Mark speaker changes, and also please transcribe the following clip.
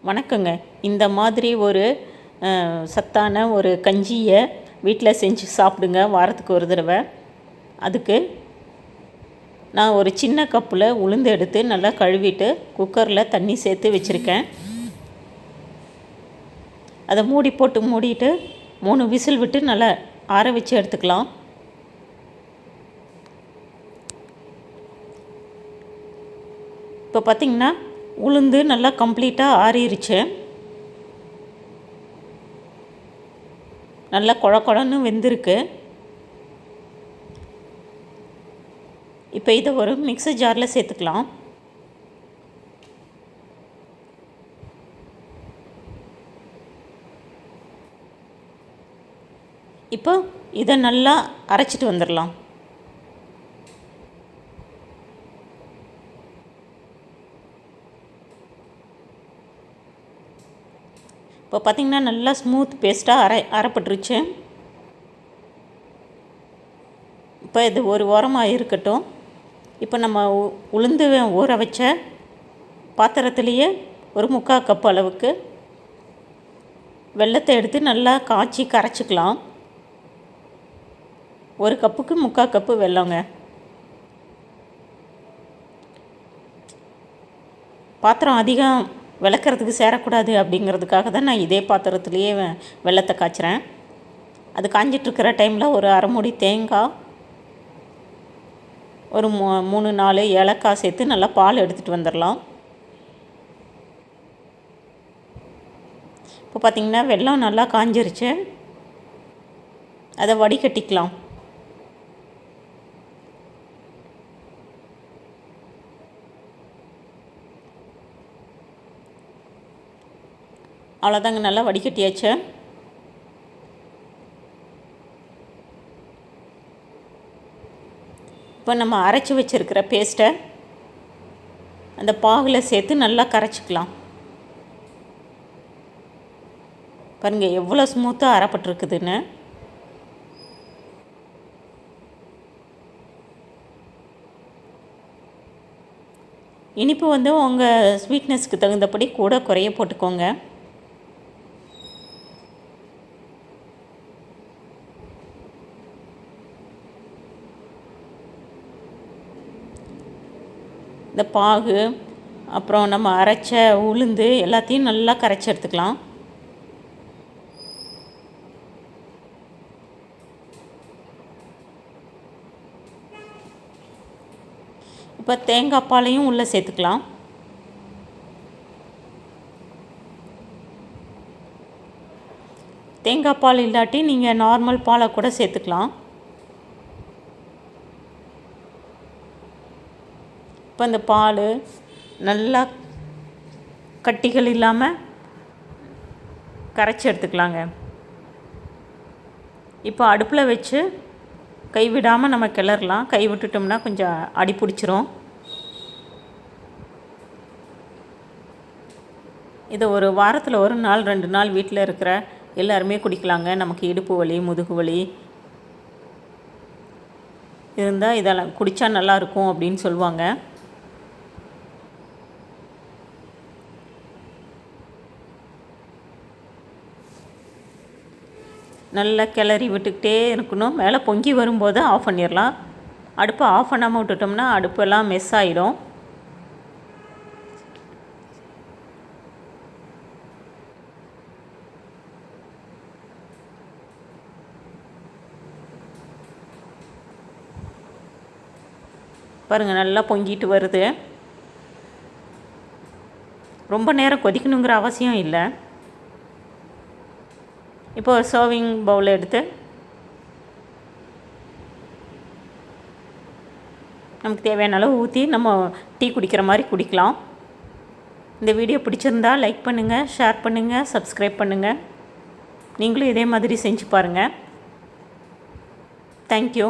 Speaker 1: வணக்கங்க. இந்த மாதிரி ஒரு சத்தான ஒரு கஞ்சியை வீட்டில் செஞ்சு சாப்பிடுங்க வாரத்துக்கு ஒரு தடவை. அதுக்கு நான் ஒரு சின்ன கப்பில் உளுந்து எடுத்து நல்லா கழுவிட்டு குக்கரில் தண்ணி சேர்த்து வச்சுருக்கேன். அதை மூடிட்டு 3 விசில் விட்டு நல்லா ஆற வச்சு எடுத்துக்கலாம். இப்போ பார்த்திங்கன்னா உளுந்து நல்லா கம்ப்ளீட்டாக ஆறிடுச்சு. நல்லா குழன்னு வெந்திருக்கு. இப்போ இதை ஒரு மிக்ஸி ஜாரில் சேர்த்துக்கலாம். இப்போ இதை நல்லா அரைச்சிட்டு வந்துடலாம். இப்போ பார்த்திங்கன்னா நல்லா ஸ்மூத் பேஸ்ட்டாக அரைப்பட்டுருச்சு. இப்போ இது ஒரு வாரமாக இருக்கட்டும். இப்போ நம்ம உளுந்து ஊற வச்ச பாத்திரத்துலேயே ஒரு 3/4 கப் அளவுக்கு வெல்லத்தை எடுத்து நல்லா காய்ச்சி கரைச்சிக்கலாம். 1 கப்புக்கு 3/4 கப்பு வெல்லங்க. பாத்திரம் அதிகம் விளக்கிறதுக்கு சேரக்கூடாது அப்படிங்கிறதுக்காக தான் நான் இதே பாத்திரத்துலேயே வெல்லத்தை காய்ச்சிறேன். அது காஞ்சிட்ருக்கிற டைமில் ஒரு அரை மூடி தேங்காய், ஒரு 3-4 ஏலக்காய் சேர்த்து நல்லா பால் எடுத்துகிட்டு வந்துடலாம். இப்போ பார்த்திங்கன்னா வெல்லம் நல்லா காஞ்சிருச்சு. அதை வடிகட்டிக்கலாம். அவ்வளோதாங்க, நல்லா வடிகட்டியாச்சு. இப்போ நம்ம அரைச்சி வச்சுருக்கிற பேஸ்ட்டை அந்த பாகில் சேர்த்து நல்லா கரைச்சிக்கலாம். பாருங்கள் எவ்வளோ ஸ்மூத்தாக அரைப்பட்டுருக்குதுன்னு. இனிப்பு உங்கள் ஸ்வீட்னஸ்க்கு தகுந்தபடி கூட குறைய போட்டுக்கோங்க. இந்த பாகு அப்புறம் நம்ம அரைச்ச உளுந்து எல்லாத்தையும் நல்லா கரைச்சி எடுத்துக்கலாம். இப்போ தேங்காய் பாலையும் உள்ளே சேர்த்துக்கலாம். தேங்காய் பால் இல்லாட்டி நீங்கள் நார்மல் பாலை கூட சேர்த்துக்கலாம். இப்போ இந்த பால் நல்லா கட்டிகள் இல்லாமல் கரைச்சி எடுத்துக்கலாங்க. இப்போ அடுப்பில் வச்சு கைவிடாமல் நம்ம கிளறலாம். கை விட்டுட்டோம்னா கொஞ்சம் அடி பிடிச்சிரும். இதை ஒரு வாரத்தில் 1 நாள் 2 நாள் வீட்டில் இருக்கிற எல்லாருமே குடிக்கலாங்க. நமக்கு இடுப்பு வலி, முதுகு வலி இருந்தால் இதெல்லாம் குடித்தா நல்லாயிருக்கும் அப்படின்னு சொல்லுவாங்க. நல்லா கிளறி விட்டுக்கிட்டே இருக்கணும். மேலே பொங்கி வரும்போது ஆஃப் பண்ணிடலாம். அடுப்பை ஆஃப் பண்ணாமல் விட்டுட்டோம்னா அடுப்பெல்லாம் மெஸ் ஆகிடும். பாருங்கள் நல்லா பொங்கிட்டு வருது. ரொம்ப நேரம் கொதிக்கணுங்கிற அவசியம் இல்லை. இப்போ சர்விங் பவுல் எடுத்து நமக்கு தேவையான அளவு ஊற்றி நம்ம டீ குடிக்கிற மாதிரி குடிக்கலாம். இந்த வீடியோ பிடிச்சிருந்தா லைக் பண்ணுங்கள், ஷேர் பண்ணுங்கள், சப்ஸ்கிரைப் பண்ணுங்கள். நீங்களும் இதே மாதிரி செஞ்சு பாருங்கள். தேங்க்யூ.